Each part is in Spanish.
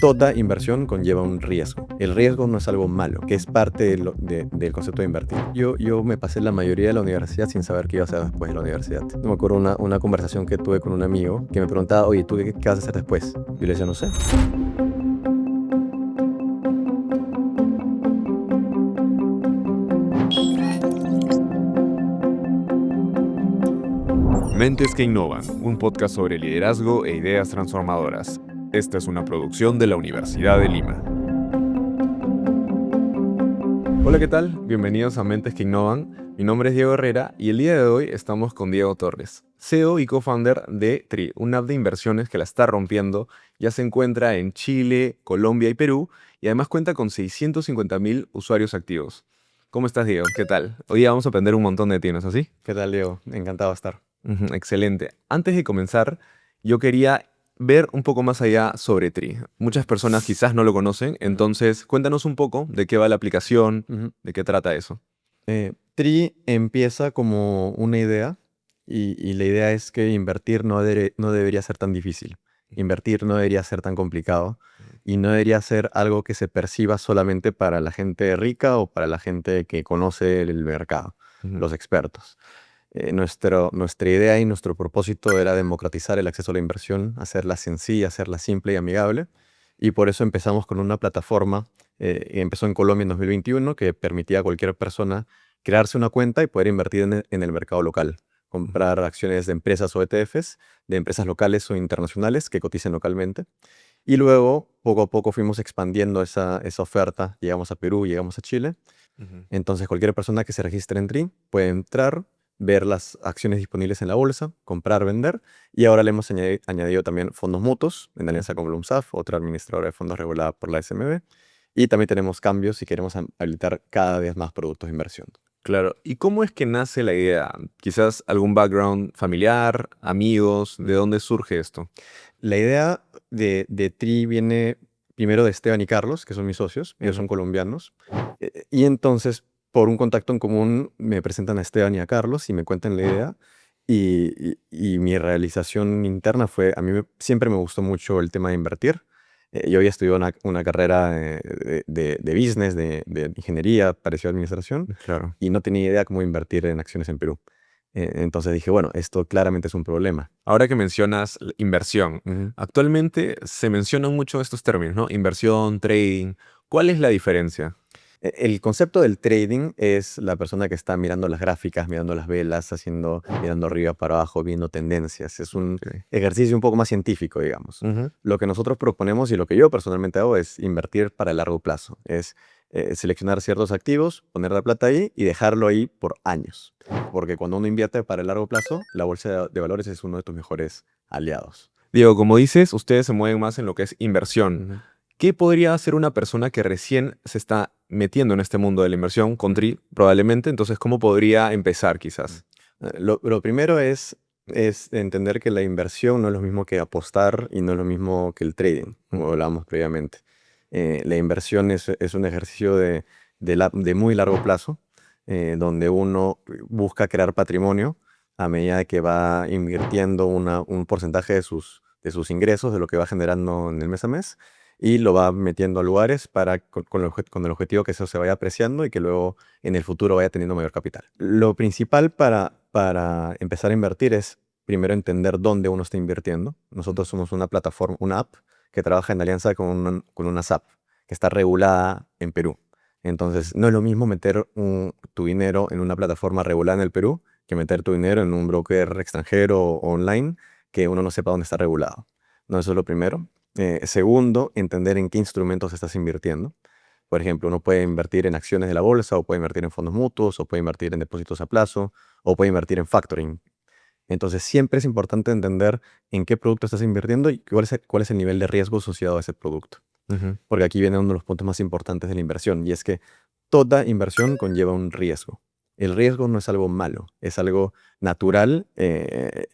Toda inversión conlleva un riesgo. El riesgo no es algo malo, que es parte del concepto de invertir. Yo me pasé la mayoría de la universidad sin saber qué iba a hacer después de la universidad. Me acuerdo una conversación que tuve con un amigo que me preguntaba, oye, ¿tú qué vas a hacer después? Yo le decía, no sé. Mentes que Innovan, un podcast sobre liderazgo e ideas transformadoras. Esta es una producción de la Universidad de Lima. Hola, ¿qué tal? Bienvenidos a Mentes que Innovan. Mi nombre es Diego Herrera y el día de hoy estamos con Diego Torres, CEO y co-founder de TRI, una app de inversiones que la está rompiendo. Ya se encuentra en Chile, Colombia y Perú y además cuenta con 650.000 usuarios activos. ¿Cómo estás, Diego? ¿Qué tal? Hoy día vamos a aprender un montón de ti, ¿no es así? ¿Qué tal, Diego? Encantado de estar. Excelente. Antes de comenzar, yo quería ver un poco más allá sobre Tri. Muchas personas quizás no lo conocen, entonces cuéntanos un poco de qué va la aplicación, Ujú. de qué trata eso. Tri empieza como una idea y la idea es que invertir no debería ser tan difícil. Invertir no debería ser tan complicado y no debería ser algo que se perciba solamente para la gente rica o para la gente que conoce el mercado, Ujú. los expertos. Nuestra idea y nuestro propósito era democratizar el acceso a la inversión, hacerla sencilla, hacerla simple y amigable. Y por eso empezamos con una plataforma, empezó en Colombia en 2021, que permitía a cualquier persona crearse una cuenta y poder invertir en el mercado local, comprar acciones de empresas o ETFs, de empresas locales o internacionales que coticen localmente. Y luego, poco a poco, fuimos expandiendo esa oferta. Llegamos a Perú, llegamos a Chile. Ujú. Entonces, cualquier persona que se registre en TRI puede entrar, ver las acciones disponibles en la bolsa, comprar, vender. Y ahora le hemos añadido también fondos mutuos en alianza con Blumsaf, otra administradora de fondos regulada por la SMB. Y también tenemos cambios y queremos habilitar cada vez más productos de inversión. Claro. ¿Y cómo es que nace la idea? Quizás algún background familiar, amigos, ¿de dónde surge esto? La idea de TRI viene primero de Esteban y Carlos, que son mis socios. Ellos son Ujú. colombianos. Y entonces, por un contacto en común, me presentan a Esteban y a Carlos y me cuentan la idea. Y mi realización interna fue, siempre me gustó mucho el tema de invertir. Yo había estudiado una carrera de business, de ingeniería, pareció administración, Claro. y no tenía idea cómo invertir en acciones en Perú. Entonces dije, bueno, esto claramente es un problema. Ahora que mencionas inversión, Ujú. actualmente se mencionan mucho estos términos, ¿no? Inversión, trading. ¿Cuál es la diferencia? El concepto del trading es la persona que está mirando las gráficas, mirando las velas, mirando arriba para abajo, viendo tendencias. Es un Ok. ejercicio un poco más científico, digamos. Ujú. Lo que nosotros proponemos y lo que yo personalmente hago es invertir para el largo plazo. Es seleccionar ciertos activos, poner la plata ahí y dejarlo ahí por años. Porque cuando uno invierte para el largo plazo, la bolsa de valores es uno de tus mejores aliados. Diego, como dices, ustedes se mueven más en lo que es inversión. Ujú. ¿Qué podría hacer una persona que recién se está metiendo en este mundo de la inversión con TRI, probablemente? Entonces, ¿cómo podría empezar quizás? Lo primero es entender que la inversión no es lo mismo que apostar y no es lo mismo que el trading, como Ujú. hablábamos previamente. La inversión es un ejercicio de muy largo plazo, donde uno busca crear patrimonio a medida que va invirtiendo un porcentaje de sus ingresos, de lo que va generando en el mes a mes, y lo va metiendo a lugares con el objetivo que eso se vaya apreciando y que luego en el futuro vaya teniendo mayor capital. Lo principal para empezar a invertir es primero entender dónde uno está invirtiendo. Nosotros somos una plataforma, una app que trabaja en alianza con una SAP que está regulada en Perú. Entonces, no es lo mismo meter tu dinero en una plataforma regulada en el Perú que meter tu dinero en un broker extranjero o online que uno no sepa dónde está regulado. No, eso es lo primero. Segundo, entender en qué instrumentos estás invirtiendo. Por ejemplo, uno puede invertir en acciones de la bolsa, o puede invertir en fondos mutuos, o puede invertir en depósitos a plazo, o puede invertir en factoring. Entonces, siempre es importante entender en qué producto estás invirtiendo y cuál es el nivel de riesgo asociado a ese producto. Ujú. Porque aquí viene uno de los puntos más importantes de la inversión, y es que toda inversión conlleva un riesgo. El riesgo no es algo malo, es algo natural que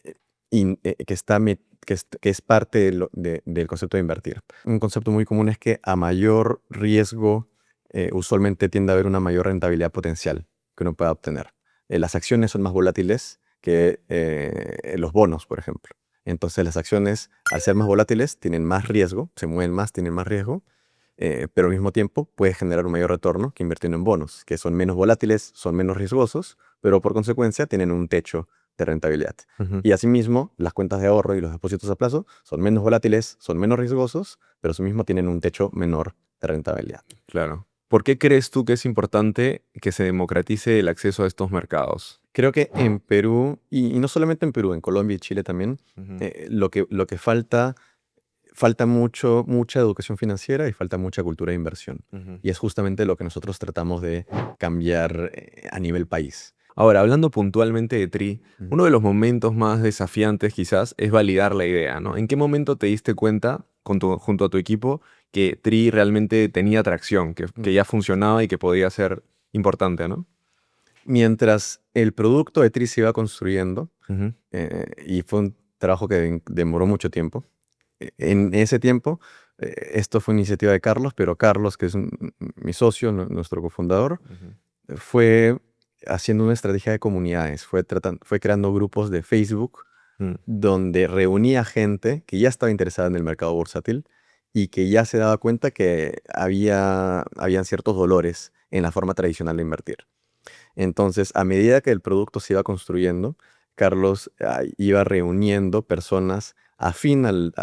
es parte del concepto de invertir. Un concepto muy común es que a mayor riesgo, usualmente tiende a haber una mayor rentabilidad potencial que uno pueda obtener. Las acciones son más volátiles que los bonos, por ejemplo. Entonces las acciones, al ser más volátiles, tienen más riesgo, se mueven más, tienen más riesgo, pero al mismo tiempo puedes generar un mayor retorno que invirtiendo en bonos, que son menos volátiles, son menos riesgosos, pero por consecuencia tienen un techo de rentabilidad. Ujú. Y asimismo, las cuentas de ahorro y los depósitos a plazo son menos volátiles, son menos riesgosos, pero asimismo tienen un techo menor de rentabilidad. Claro. ¿Por qué crees tú que es importante que se democratice el acceso a estos mercados? Creo que en Perú, y no solamente en Perú, en Colombia y Chile también, Ujú. lo que falta mucha educación financiera y falta mucha cultura de inversión. Ujú. Y es justamente lo que nosotros tratamos de cambiar a nivel país. Ahora, hablando puntualmente de Tri, Ujú. uno de los momentos más desafiantes quizás es validar la idea, ¿no? ¿En qué momento te diste cuenta junto a tu equipo que Tri realmente tenía tracción, que Mm. ya funcionaba y que podía ser importante, ¿no? Mientras el producto de Tri se iba construyendo, Ujú. y fue un trabajo que demoró mucho tiempo, en ese tiempo, esto fue iniciativa de Carlos, pero Carlos, que es mi socio, nuestro cofundador, Ujú. fue haciendo una estrategia de comunidades, fue creando grupos de Facebook Mm. donde reunía gente que ya estaba interesada en el mercado bursátil y que ya se daba cuenta que habían ciertos dolores en la forma tradicional de invertir. Entonces, a medida que el producto se iba construyendo, Carlos iba reuniendo personas afín al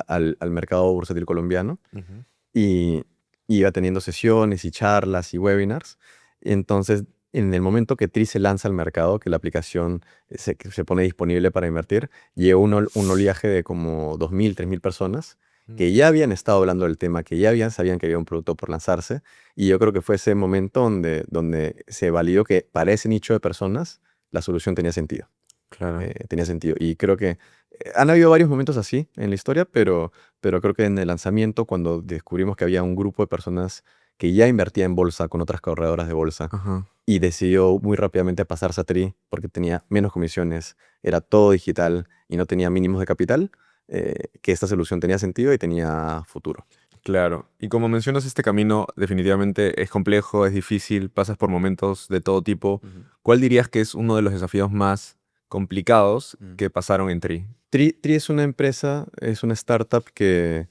mercado bursátil colombiano Ujú. y iba teniendo sesiones y charlas y webinars. Entonces, en el momento que Tri se lanza al mercado, que la aplicación que se pone disponible para invertir, llegó un oleaje de como 2.000, 3.000 personas Mm. que ya habían estado hablando del tema, que sabían que había un producto por lanzarse. Y yo creo que fue ese momento donde se validó que para ese nicho de personas la solución tenía sentido. Claro. Tenía sentido. Y creo que han habido varios momentos así en la historia, pero creo que en el lanzamiento, cuando descubrimos que había un grupo de personas que ya invertía en bolsa con otras corredoras de bolsa Ajá. y decidió muy rápidamente pasarse a Tri porque tenía menos comisiones, era todo digital y no tenía mínimos de capital, que esta solución tenía sentido y tenía futuro. Claro. Y como mencionas, este camino definitivamente es complejo, es difícil, pasas por momentos de todo tipo. Ujú. ¿Cuál dirías que es uno de los desafíos más complicados Mm. que pasaron en Tri? Tri es una empresa, es una startup que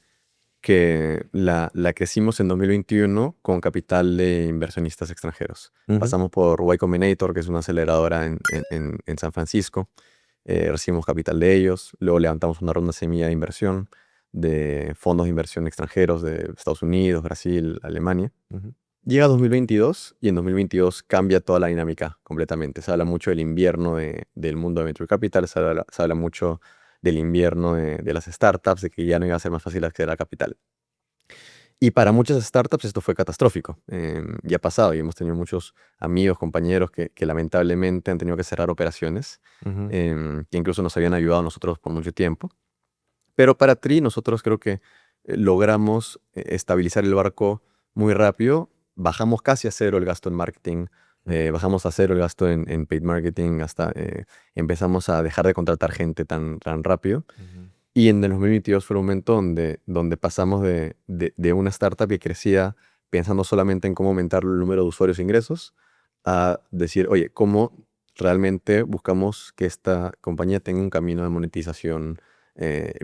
la crecimos en 2021 con capital de inversionistas extranjeros. Ujú. Pasamos por Y Combinator, que es una aceleradora en San Francisco. Recibimos capital de ellos. Luego levantamos una ronda semilla de inversión de fondos de inversión extranjeros de Estados Unidos, Brasil, Alemania. Ujú. Llega 2022 y en 2022 cambia toda la dinámica completamente. Se habla mucho del invierno del mundo de Venture Capital, se habla mucho del invierno de las startups, de que ya no iba a ser más fácil acceder a capital. Y para muchas startups esto fue catastrófico. Ya ha pasado y hemos tenido muchos amigos, compañeros que lamentablemente han tenido que cerrar operaciones, Ujú. que incluso nos habían ayudado a nosotros por mucho tiempo. Pero para Tri nosotros creo que logramos estabilizar el barco muy rápido. Bajamos casi a cero el gasto en marketing, bajamos a cero el gasto en paid marketing, hasta empezamos a dejar de contratar gente tan rápido. Ujú. Y en el 2022 fue el momento donde pasamos de una startup que crecía pensando solamente en cómo aumentar el número de usuarios e ingresos, a decir, oye, ¿cómo realmente buscamos que esta compañía tenga un camino de monetización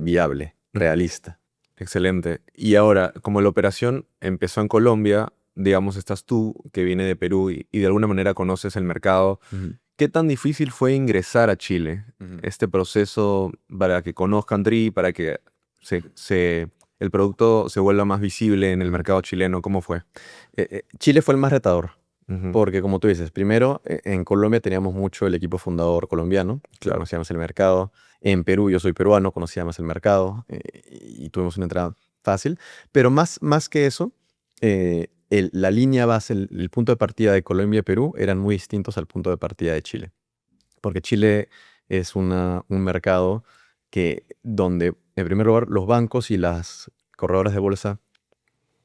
viable, Ujú. realista? Excelente. Y ahora, como la operación empezó en Colombia, digamos, estás tú que viene de Perú y de alguna manera conoces el mercado. Ujú, ¿Qué tan difícil fue ingresar a Chile? ujú. Este proceso para que conozcan Tri, para que el producto se vuelva más visible en el Ujú. mercado chileno, ¿cómo fue? Chile fue el más retador, Ujú. porque como tú dices, primero en Colombia teníamos mucho el equipo fundador colombiano, que Claro. conocíamos el mercado. En Perú, yo soy peruano, conocíamos el mercado y tuvimos una entrada fácil. Pero más que eso, la línea base, el punto de partida de Colombia y Perú eran muy distintos al punto de partida de Chile. Porque Chile es un mercado donde, en primer lugar, los bancos y las corredoras de bolsa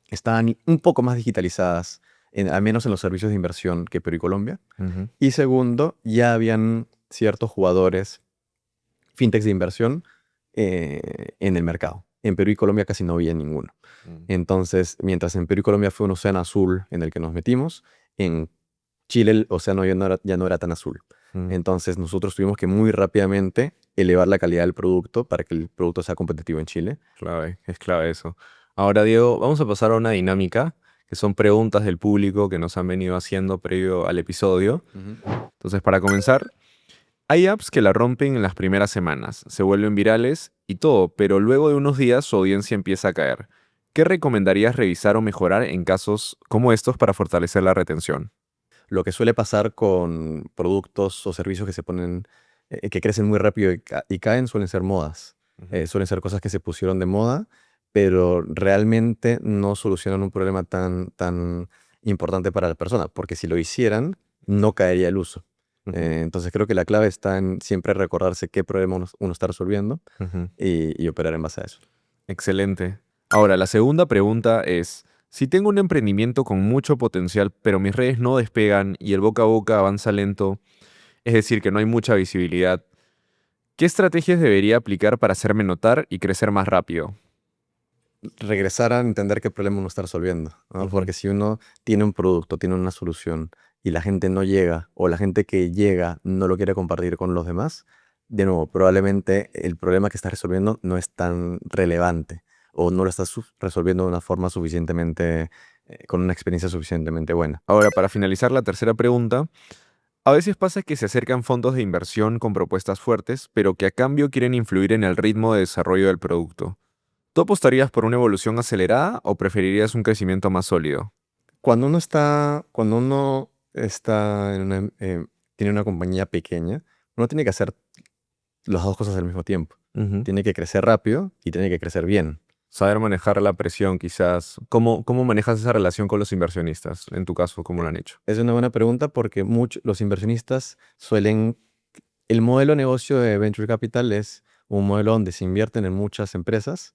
estaban un poco más digitalizadas, al menos en los servicios de inversión que Perú y Colombia. Ujú. Y segundo, ya habían ciertos jugadores, fintechs de inversión, en el mercado. En Perú y Colombia casi no había ninguno. Mm. Entonces, mientras en Perú y Colombia fue un océano azul en el que nos metimos, en Chile el océano ya no era tan azul. Mm, Entonces nosotros tuvimos que muy rápidamente elevar la calidad del producto para que el producto sea competitivo en Chile. clave, es clave eso. Ahora, Diego, vamos a pasar a una dinámica que son preguntas del público que nos han venido haciendo previo al episodio. Ujú. Entonces, para comenzar, hay apps que la rompen en las primeras semanas, se vuelven virales y todo, pero luego de unos días su audiencia empieza a caer. ¿Qué recomendarías revisar o mejorar en casos como estos para fortalecer la retención? Lo que suele pasar con productos o servicios que se ponen, que crecen muy rápido y caen, suelen ser modas. Ujú, Suelen ser cosas que se pusieron de moda, pero realmente no solucionan un problema tan importante para la persona, porque si lo hicieran, no caería el uso. ujú, Entonces creo que la clave está en siempre recordarse qué problema uno está resolviendo ujú. y operar en base a eso. Excelente. Ahora, la segunda pregunta es, si tengo un emprendimiento con mucho potencial, pero mis redes no despegan y el boca a boca avanza lento, es decir, que no hay mucha visibilidad, ¿qué estrategias debería aplicar para hacerme notar y crecer más rápido? Regresar a entender qué problema uno está resolviendo, ¿no? Ujú, Porque si uno tiene un producto, tiene una solución y la gente no llega o la gente que llega no lo quiere compartir con los demás, de nuevo, probablemente el problema que estás resolviendo no es tan relevante o no lo estás resolviendo de una forma suficientemente, con una experiencia suficientemente buena. Ahora, para finalizar la tercera pregunta, a veces pasa que se acercan fondos de inversión con propuestas fuertes, pero que a cambio quieren influir en el ritmo de desarrollo del producto. ¿Tú apostarías por una evolución acelerada o preferirías un crecimiento más sólido? Cuando uno está tiene una compañía pequeña, uno tiene que hacer las dos cosas al mismo tiempo. Ujú. Tiene que crecer rápido y tiene que crecer bien. Saber manejar la presión, quizás. ¿Cómo manejas esa relación con los inversionistas? En tu caso, ¿cómo lo han hecho? Es una buena pregunta porque los inversionistas suelen... El modelo de negocio de Venture Capital es un modelo donde se invierten en muchas empresas,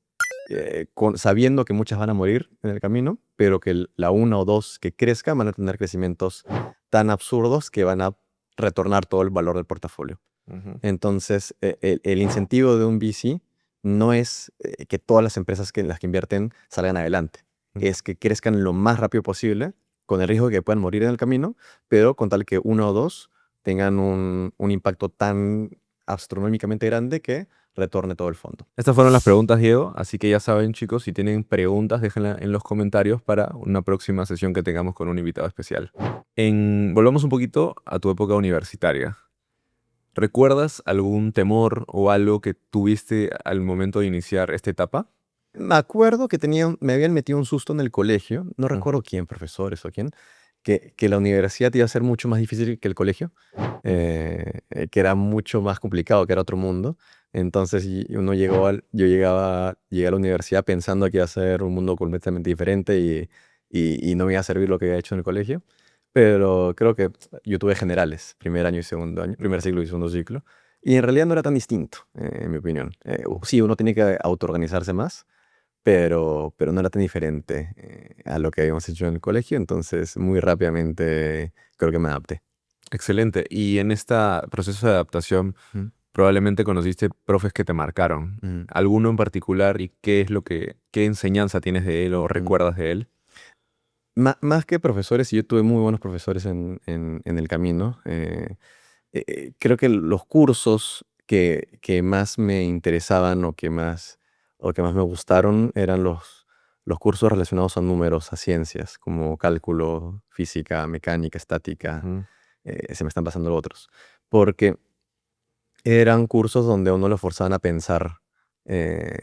sabiendo que muchas van a morir en el camino, pero que la una o dos que crezcan van a tener crecimientos tan absurdos que van a retornar todo el valor del portafolio. Ujú, Entonces, el incentivo de un VC no es que todas las empresas en las que invierten salgan adelante, ujú. es que crezcan lo más rápido posible, con el riesgo de que puedan morir en el camino, pero con tal que uno o dos tengan un impacto tan astronómicamente grande que retorne todo el fondo. Estas fueron las preguntas, Diego. Así que ya saben, chicos, si tienen preguntas, déjenla en los comentarios para una próxima sesión que tengamos con un invitado especial. Volvamos un poquito a tu época universitaria. ¿Recuerdas algún temor o algo que tuviste al momento de iniciar esta etapa? Me acuerdo que me habían metido un susto en el colegio, no Ujú, recuerdo quién, profesores o quién, que la universidad iba a ser mucho más difícil que el colegio, ujú, que era mucho más complicado, que era otro mundo. Entonces llegué a la universidad pensando que iba a ser un mundo completamente diferente y no me iba a servir lo que había hecho en el colegio. Pero creo que yo tuve generales, primer año y segundo año, primer ciclo y segundo ciclo. Y en realidad no era tan distinto, en mi opinión. Sí, uno tiene que autoorganizarse más, pero no era tan diferente a lo que habíamos hecho en el colegio, entonces muy rápidamente creo que me adapté. excelente. Y en este proceso de adaptación, Ujú, probablemente conociste profes que te marcaron. ujú, ¿Alguno en particular y qué enseñanza tienes de él o ujú. recuerdas de él? Más que profesores, y yo tuve muy buenos profesores en el camino, creo que los cursos que más me interesaban o que más me gustaron eran los cursos relacionados a números, a ciencias, como cálculo, física, mecánica, estática. Ujú, Se me están pasando los otros. Porque eran cursos donde a uno lo forzaban a pensar eh,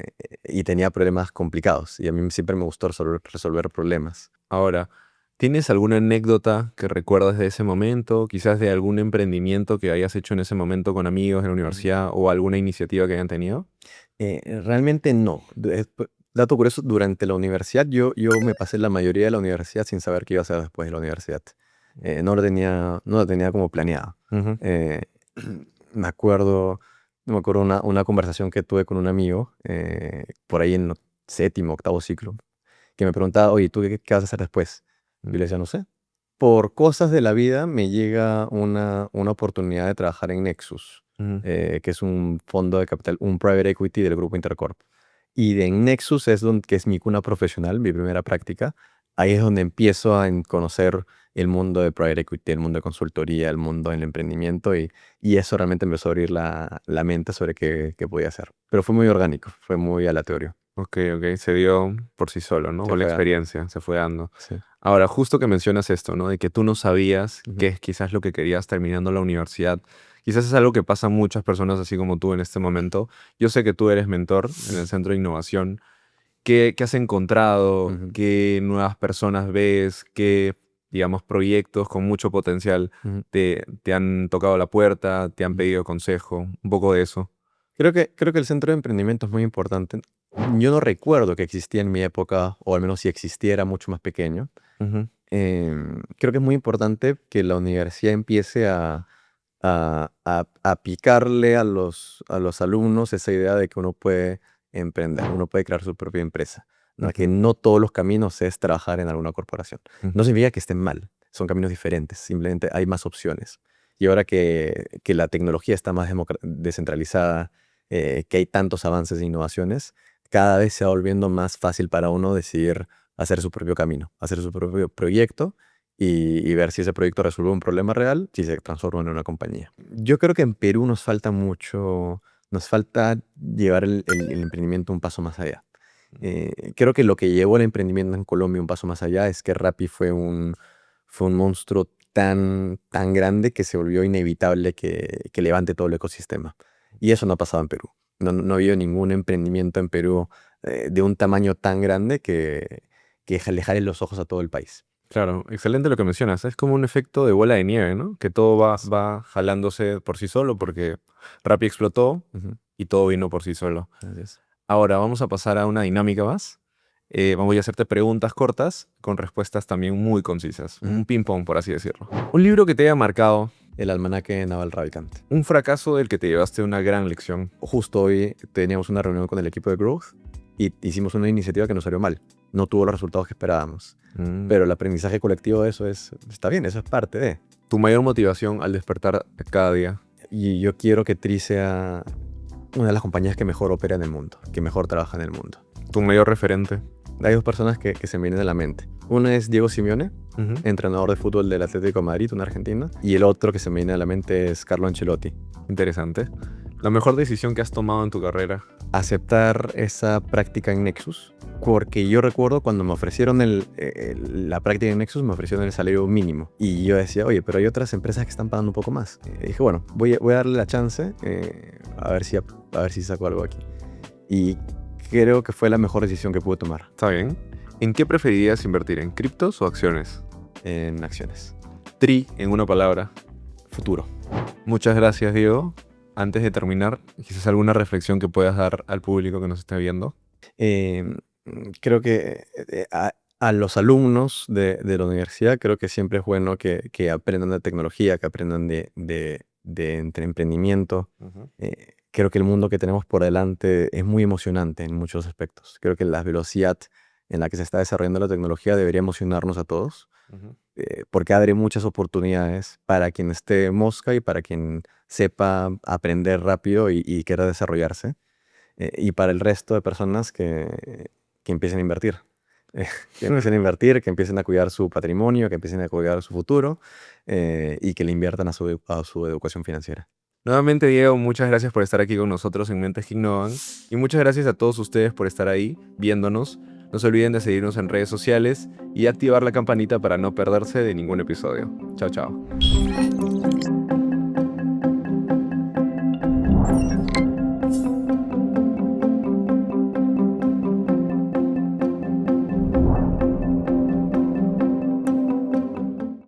y tenía problemas complicados. Y a mí siempre me gustó resolver problemas. Ahora, ¿tienes alguna anécdota que recuerdas de ese momento? Quizás de algún emprendimiento que hayas hecho en ese momento con amigos en la Ujú. universidad o alguna iniciativa que hayan tenido? Realmente no. Dato curioso, durante la universidad yo me pasé la mayoría de la universidad sin saber qué iba a hacer después de la universidad. No lo tenía como planeado. Ujú, Eh, me acuerdo una conversación que tuve con un amigo por ahí en séptimo, octavo ciclo, que me preguntaba, oye, ¿tú qué vas a hacer después? Yo ujú, le decía, no sé. Por cosas de la vida me llega una oportunidad de trabajar en Nexus, ujú. que es un fondo de capital, un private equity del grupo Intercorp. Y en Nexus que es mi cuna profesional, mi primera práctica. ahí es donde empiezo a conocer el mundo de private equity, el mundo de consultoría, el mundo del emprendimiento y eso realmente me empezó a abrir la mente sobre qué podía hacer. Pero fue muy orgánico, fue muy aleatorio. Ok, ok, se dio por sí solo, ¿no? Se Con la fue dando. experiencia, se fue dando. Sí. Ahora, justo que mencionas esto, ¿no? De que tú no sabías Ujú, qué es quizás lo que querías terminando la universidad. Quizás es algo que pasa a muchas personas así como tú en este momento. Yo sé que tú eres mentor en el Centro de Innovación. ¿Qué has encontrado? ujú, ¿Qué nuevas personas ves? ¿Qué, digamos, proyectos con mucho potencial ujú, te han tocado la puerta? ¿Te han ujú. pedido consejo? Un poco de eso. Creo que el centro de emprendimiento es muy importante. Yo no recuerdo que existía en mi época, o al menos si existiera mucho más pequeño. Ujú, Creo que es muy importante que la universidad empiece a picarle a los alumnos esa idea de que uno puede emprender, uno puede crear su propia empresa, ¿no? Que ujú, no todos los caminos es trabajar en alguna corporación. No ujú. significa que estén mal, son caminos diferentes, simplemente hay más opciones. Y ahora que la tecnología está más descentralizada, que hay tantos avances e innovaciones, cada vez se va volviendo más fácil para uno decidir hacer su propio camino, hacer su propio proyecto y ver si ese proyecto resuelve un problema real, si se transforma en una compañía. Yo creo que en Perú nos falta mucho, nos falta llevar el emprendimiento un paso más allá. Creo que lo que llevó el emprendimiento en Colombia un paso más allá es que Rappi fue un monstruo tan grande que se volvió inevitable que levante todo el ecosistema. Y eso no ha pasado en Perú. No ha habido ningún emprendimiento en Perú de un tamaño tan grande que le jale los ojos a todo el país. Claro, excelente lo que mencionas. Es como un efecto de bola de nieve, ¿no? Que todo va jalándose por sí solo porque Rappi explotó Ujú, y todo vino por sí solo. así es. Ahora vamos a pasar a una dinámica más. Vamos a hacerte preguntas cortas con respuestas también muy concisas. Ujú. Un ping-pong, por así decirlo. Un libro que te haya marcado, El almanaque Naval Ravikant. un fracaso del que te llevaste una gran lección. Justo hoy teníamos una reunión con el equipo de Growth y hicimos una iniciativa que nos salió mal. No tuvo los resultados que esperábamos. Mm. Pero el aprendizaje colectivo de eso está bien, eso es parte de. Tu mayor motivación al despertar cada día. Y yo quiero que Tri sea una de las compañías que mejor opera en el mundo, que mejor trabaja en el mundo. Tu mayor referente. Hay dos personas que se me vienen a la mente. Uno es Diego Simeone, Ujú. entrenador de fútbol del Atlético de Madrid, una argentina. Y el otro que se me viene a la mente es Carlo Ancelotti. Interesante. La mejor decisión que has tomado en tu carrera. Aceptar esa práctica en Nexus, porque yo recuerdo cuando me ofrecieron la práctica en Nexus, me ofrecieron el salario mínimo. Y yo decía, oye, pero hay otras empresas que están pagando un poco más. Dije, bueno, voy a darle la chance, a ver si saco algo aquí. Y creo que fue la mejor decisión que pude tomar Está bien. ¿En qué preferirías invertir? ¿En criptos o acciones? en acciones. Tri, en una palabra. Futuro. Muchas gracias, Diego. Antes de terminar, quizás alguna reflexión que puedas dar al público que nos esté viendo. Eh, Creo que a los alumnos de la universidad, creo que siempre es bueno que aprendan de tecnología, que aprendan de emprendimiento. Ujú, Creo que el mundo que tenemos por delante es muy emocionante en muchos aspectos. Creo que la velocidad en la que se está desarrollando la tecnología debería emocionarnos a todos, ujú. porque abre muchas oportunidades para quien esté mosca y para quien sepa aprender rápido y quiera desarrollarse, y para el resto de personas que empiecen a invertir. Que empiecen a invertir, que empiecen a cuidar su patrimonio, que empiecen a cuidar su futuro, y que le inviertan a su educación financiera. Nuevamente, Diego, muchas gracias por estar aquí con nosotros en Mentes que Innovan. Y muchas gracias a todos ustedes por estar ahí, viéndonos. No se olviden de seguirnos en redes sociales y activar la campanita para no perderse de ningún episodio. Chao, chao.